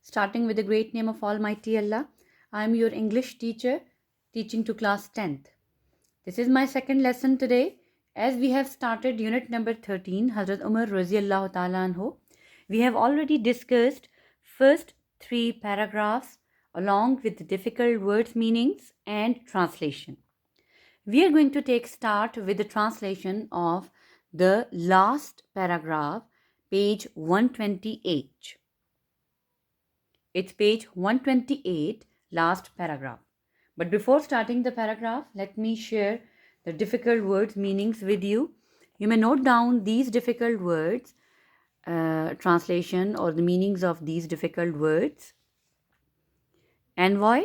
Starting with the great name of Almighty Allah, I am your English teacher teaching to class 10th. This is my second lesson today. As we have started unit number 13, Hazrat Umar Raziallahu Ta'ala Anhu, we have already discussed first 3 paragraphs along with the difficult words meanings and translation. We are going to take start with the translation of the last paragraph, page 128. It's page 128, last paragraph. But before starting the paragraph, let me share the difficult words meanings with you. You may note down these difficult words, translation or the meanings of these difficult words. Envoy,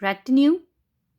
retinue,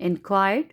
Inquired,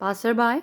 Passerby,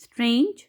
Strange,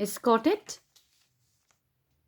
Escorted,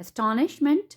Astonishment,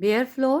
Bare floor,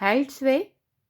Held sway,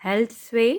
Held sway,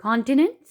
Continents,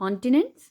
Continents,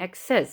Access,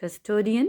Custodian,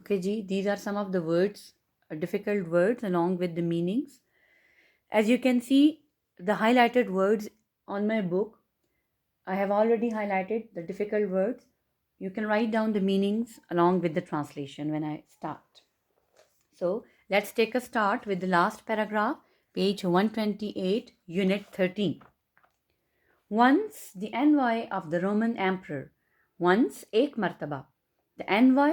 Okay, ji, these are some of the words, difficult words along with the meanings. As you can see, the highlighted words on my book, I have already highlighted the difficult words. You can write down the meanings along with the translation when I start. So, let's take a start with the last paragraph, page 128, unit 13. Once the envoy of the Roman emperor, once ek martaba, the envoy,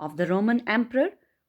of the Roman emperor,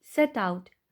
set out,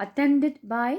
attended by,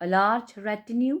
a large retinue,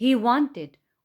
He wanted,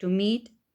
to meet,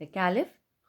the caliph,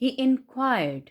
He inquired,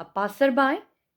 a passerby,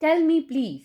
Tell me please,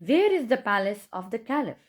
Where is the palace of the caliph?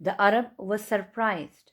The Arab was surprised.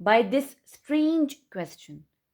By this strange question,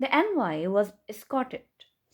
The envoy was escorted.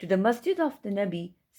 To the masjid of the Nabi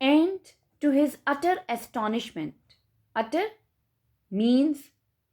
And to his utter astonishment, utter means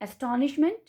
astonishment,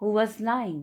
who was lying,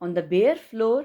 on the bare floor,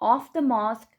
of the mosque,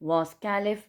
was caliph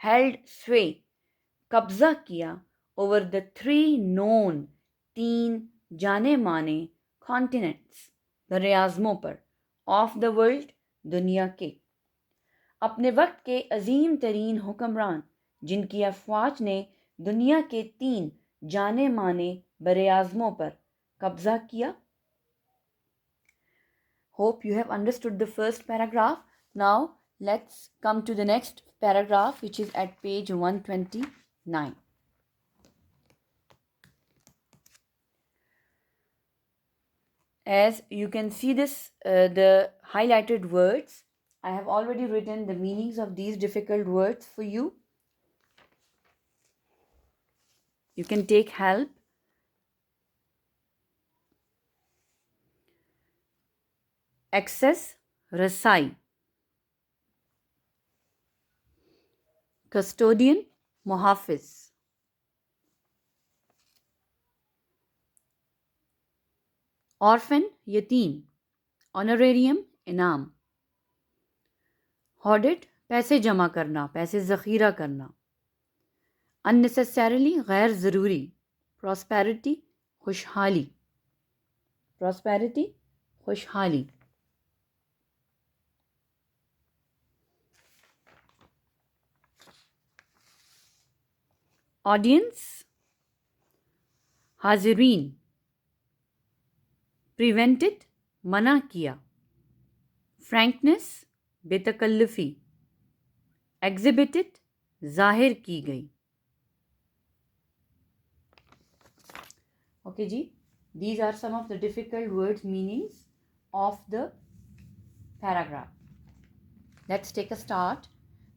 held sway, قبضہ کیا over the 3 known 3 جانے مانے continents بر اعظموں پر of the world دنیا کے. اپنے وقت کے عظیم ترین حکمران جن کی افواج نے دنیا کے 3 جانے مانے بر اعظموں پر قبضہ کیا. Hope you have understood the first paragraph. Now let's come to the next paragraph, which is at page 129. As you can see this, the highlighted words, I have already written the meanings of these difficult words for you. You can take help. Access, رسائی. Custodian, محافظ. Orphan, یتیم. Honorarium, انعام. Hoarded, پیسے جمع کرنا، پیسے ذخیرہ کرنا. Unnecessarily, غیر ضروری. Prosperity, خوشحالی. Prosperity, خوشحالی. Audience, حاضرین. Prevented, منع کیا. Frankness, بے تکلفی. Exhibited, ظاہر کی گئی. Okay G, these are some of the difficult words meanings of the paragraph. Let's take a start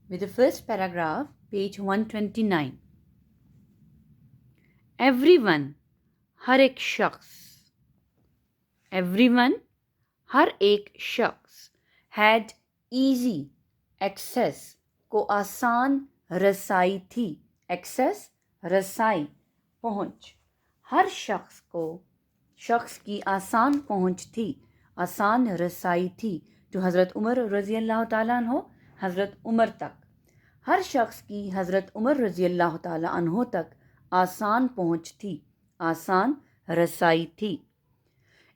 with the first paragraph, page 129. Everyone, ہر ایک شخص. Everyone, ہر ایک شخص. Had easy access, کو آسان رسائی تھی. Access, رسائی, پہنچ. ہر شخص کی آسان پہنچ تھی، آسان رسائی تھی. جو حضرت عمر رضی اللہ تعالیٰ عنہ حضرت عمر تک، ہر شخص کی حضرت عمر رضی اللہ تعالیٰ عنہ تک آسان پہنچ تھی، آسان رسائی تھی.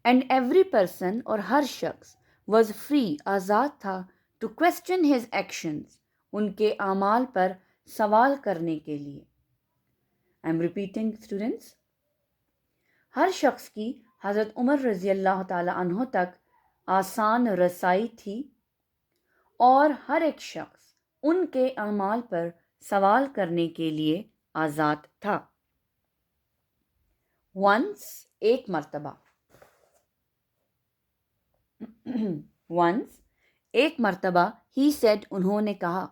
اینڈ ایوری پرسن، اور ہر شخص، واز فری، آزاد تھا، ٹو کویسچن ہز ایکشنز، ان کے اعمال پر سوال کرنے کے لیے. I am repeating students. ہر شخص کی حضرت عمر رضی اللہ تعالیٰ عنہ تک آسان رسائی تھی اور ہر ایک شخص ان کے اعمال پر سوال کرنے کے لیے آزاد تھا. ونس، ایک مرتبہ. ونس، ایک مرتبہ. ہی سیڈ، انہوں نے کہا.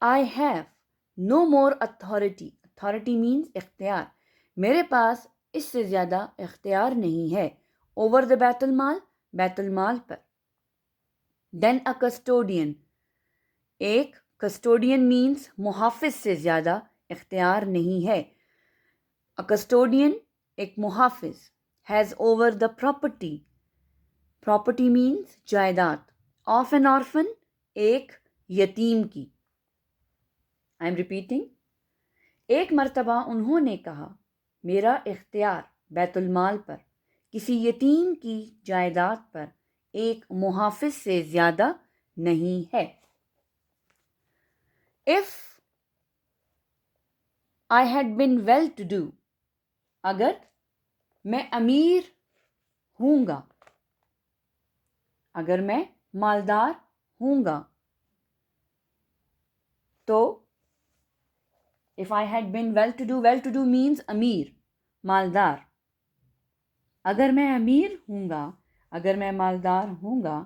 I have no more authority. Authority means اختیار. میرے پاس اس سے زیادہ اختیار نہیں ہے. اوور دا بیت المال، بیت المال پر. دین اے کسٹوڈین. ایک کسٹوڈین مینس محافظ سے زیادہ اختیار نہیں ہے. اے کسٹوڈین، ایک محافظ. Has over the property. Property means جائیداد. آف این آرفن، ایک یتیم کی. آئی ایم ریپیٹنگ. ایک مرتبہ انہوں نے کہا، میرا اختیار بیت المال پر، کسی یتیم کی جائیداد پر ایک محافظ سے زیادہ نہیں ہے. If I had been well to do، اگر میں امیر ہوں گا، اگر میں مالدار ہوں گا، تو if I had been well to do means امیر، مالدار. اگر میں امیر ہوں گا، اگر میں مالدار ہوں گا،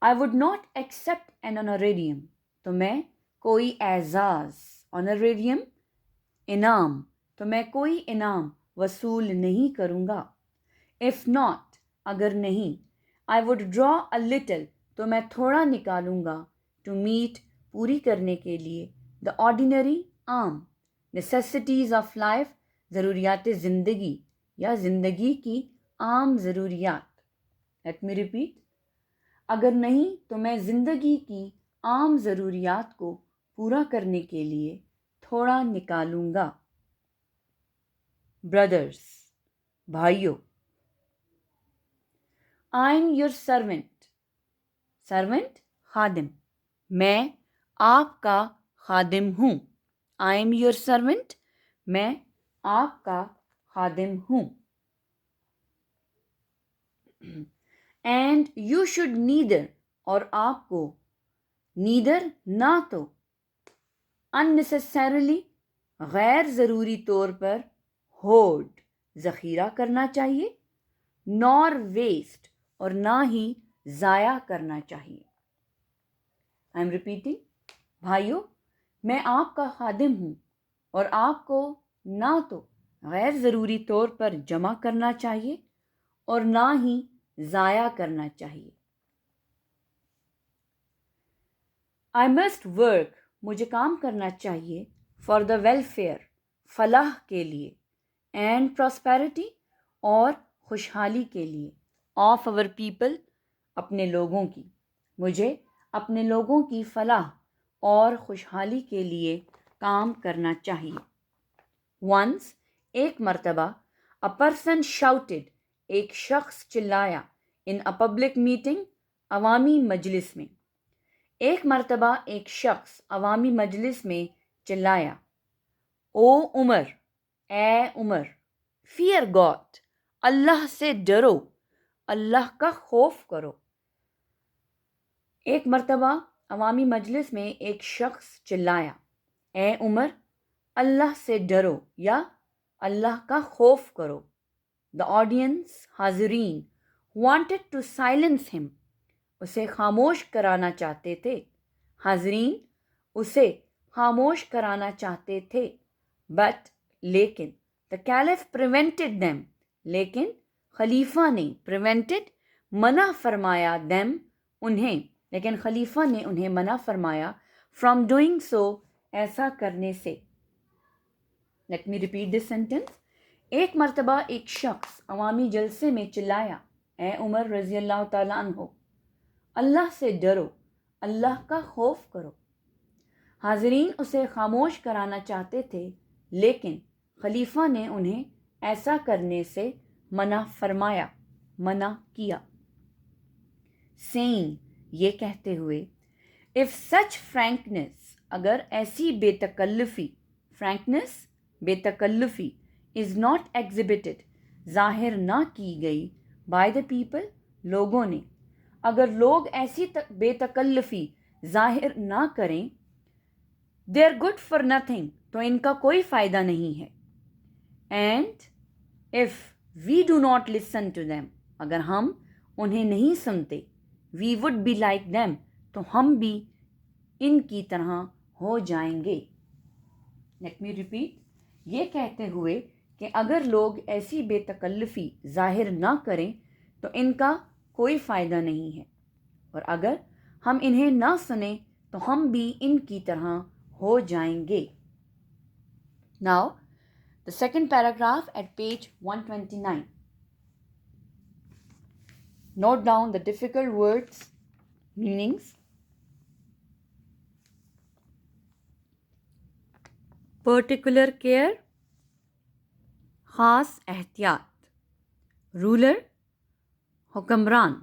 I would not accept an honorarium، تو میں کوئی اعزاز، honorarium انعام، تو میں کوئی انعام وصول نہیں کروں گا. If not، اگر نہیں، I would draw a little، تو میں تھوڑا نکالوں گا. To meet، پوری کرنے کے لیے. The ordinary، عام. Necessities of life، ضروریات زندگی یا زندگی کی عام ضروریات. Let me repeat. اگر نہیں تو میں زندگی کی عام ضروریات کو پورا کرنے کے لیے تھوڑا نکالوں گا. brothers, بھائیوں. I'm your servant. servant خادم. میں آپ کا خادم ہوں. I'm your servant. میں آپ کا خادم ہوں. and you should neither اور آپ کو neither نہ تو unnecessarily غیر ضروری طور پر hoard ذخیرہ کرنا چاہیے nor waste اور نہ ہی ضائع کرنا چاہیے. I'm repeating. بھائیوں میں آپ کا خادم ہوں اور آپ کو نہ تو غیر ضروری طور پر جمع کرنا چاہیے اور نہ ہی ضائع کرنا چاہیے. I must work مجھے کام کرنا چاہیے for the welfare فلاح کے لیے and prosperity اور خوشحالی کے لیے of our people اپنے لوگوں کی. مجھے اپنے لوگوں کی فلاح اور خوشحالی کے لیے کام کرنا چاہیے. once ایک مرتبہ a person shouted ایک شخص چلایا in a public meeting عوامی مجلس میں. ایک مرتبہ ایک شخص عوامی مجلس میں چلایا او عمر اے عمر fear God اللہ سے ڈرو اللہ کا خوف کرو. ایک مرتبہ عوامی مجلس میں ایک شخص چلایا اے عمر اللہ سے ڈرو یا اللہ کا خوف کرو. The audience حاضرین wanted to silence him اسے خاموش کرانا چاہتے تھے. حاضرین اسے خاموش کرانا چاہتے تھے. but لیکن the caliph prevented them لیکن خلیفہ نے prevented منع فرمایا them انہیں لیکن خلیفہ نے انہیں منع فرمایا from doing so ایسا کرنے سے. let me repeat this sentence. ایک مرتبہ ایک شخص عوامی جلسے میں چلایا اے عمر رضی اللہ تعالیٰ عنہ اللہ سے ڈرو اللہ کا خوف کرو. حاضرین اسے خاموش کرانا چاہتے تھے لیکن خلیفہ نے انہیں ایسا کرنے سے منع فرمایا منع کیا. saying یہ کہتے ہوئے if such frankness اگر ایسی بے تکلفی frankness بے تکلفی is not exhibited ظاہر نہ کی گئی by the people لوگوں نے اگر لوگ ایسی بے تکلفی ظاہر نہ کریں they are good for nothing تو ان کا کوئی فائدہ نہیں ہے. and if we do not listen to them اگر ہم انہیں نہیں سنتے we would be like them تو ہم بھی ان کی طرح ہو جائیں گے. let me repeat. یہ کہتے ہوئے کہ اگر لوگ ایسی بے تکلفی ظاہر نہ کریں تو ان کا کوئی فائدہ نہیں ہے اور اگر ہم انہیں نہ سنیں تو ہم بھی ان کی طرح ہو جائیں گے. Now, the second paragraph at page 129. Note down the difficult words, meanings. Particular care, خاص احتیاط. Ruler, حکمران.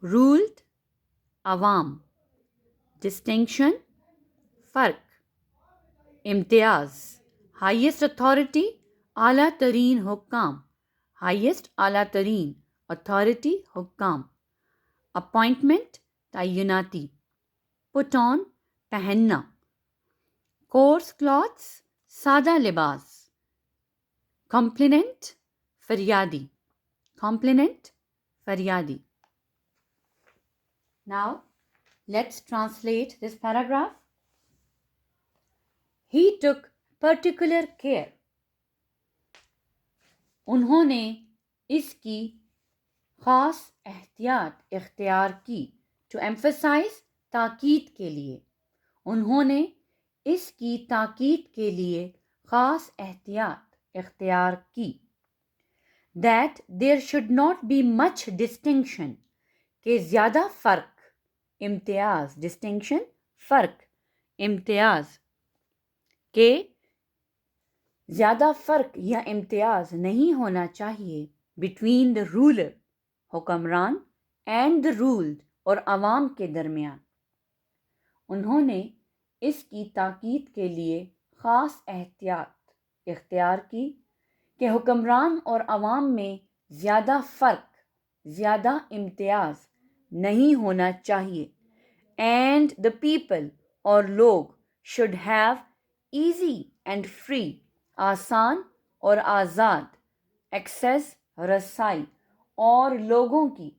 Ruled, عوام. Distinction, فرق. امتیاز ہائیسٹ اتھارٹی اعلیٰ ترین حکام ہائیسٹ اعلیٰ ترین اتھارٹی حکام. اپوائنٹمنٹ تعیناتی. پٹ آن پہننا. کورس کلاتھس سادہ لباس. کمپلیننٹ فریادی. کمپلیننٹ فریادی. Now let's translate this paragraph. He took particular care. انہوں نے اس کی خاص احتیاط اختیار کی. To emphasize تاکید کے لیے. انہوں نے اس کی تاکید کے لیے خاص احتیاط اختیار کی. That there should not be much distinction. کہ زیادہ فرق امتیاز distinction فرق امتیاز کہ زیادہ فرق یا امتیاز نہیں ہونا چاہیے بٹوین دا رولر حکمران اینڈ دا رولڈ اور عوام کے درمیان. انہوں نے اس کی تاکید کے لیے خاص احتیاط اختیار کی کہ حکمران اور عوام میں زیادہ فرق زیادہ امتیاز نہیں ہونا چاہیے اینڈ دا پیپل اور لوگ should have easy and free آسان اور آزاد ایکسیس رسائی اور لوگوں کی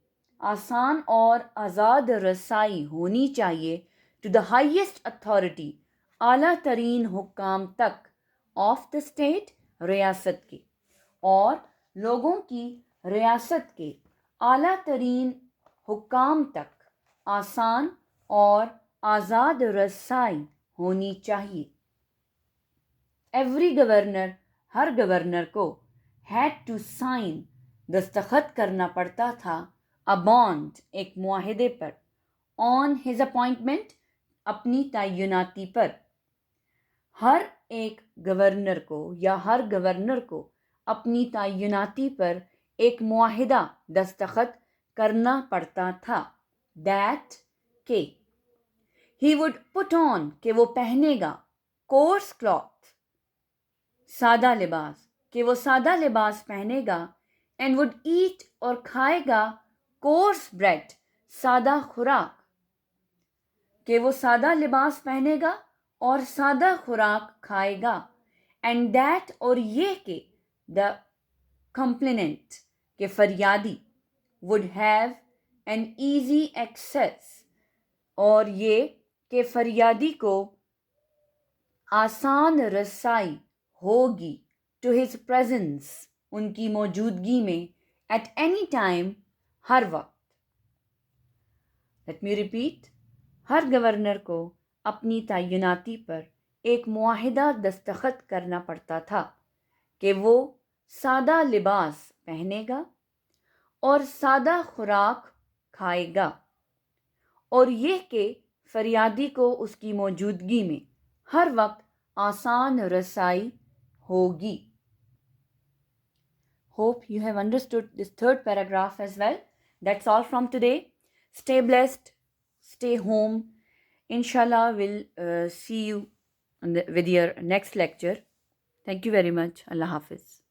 آسان اور آزاد رسائی ہونی چاہیے ٹو دا ہائیسٹ اتھارٹی اعلیٰ ترین حکام تک آف دا اسٹیٹ ریاست کے اور لوگوں کی ریاست کے اعلیٰ ترین حکام تک آسان اور آزاد رسائی ہونی چاہیے. ایوری گورنر ہر گورنر کو ہیڈ ٹو سائن دستخط کرنا پڑتا تھا a bond ایک معاہدے پر on his appointment اپنی تعیناتی پر. ہر ایک گورنر کو یا ہر گورنر کو اپنی تعیناتی پر ایک معاہدہ دستخط کرنا پڑتا تھا that کہ he would put on کہ وہ پہنے گا coarse cloth سادہ لباس کہ وہ سادہ لباس پہنے گا and would eat اور کھائے گا coarse bread سادہ خوراک کہ وہ سادہ لباس پہنے گا اور سادہ خوراک کھائے گا and that اور یہ کہ the complainant کہ فریادی would have an easy access اور یہ کہ فریادی کو آسان رسائی ہوگی to his presence ان کی موجودگی میں at any time ہر وقت. Let me repeat. ہر گورنر کو اپنی تعیناتی پر ایک معاہدہ دستخط کرنا پڑتا تھا کہ وہ سادہ لباس پہنے گا اور سادہ خوراک کھائے گا اور یہ کہ فریادی کو اس کی موجودگی میں ہر وقت آسان رسائی ہوگی. Hope you have understood this third paragraph as well. That's all from today. Stay blessed. Stay home. Inshallah, we'll see you with your next lecture. Thank you very much. Allah Hafiz.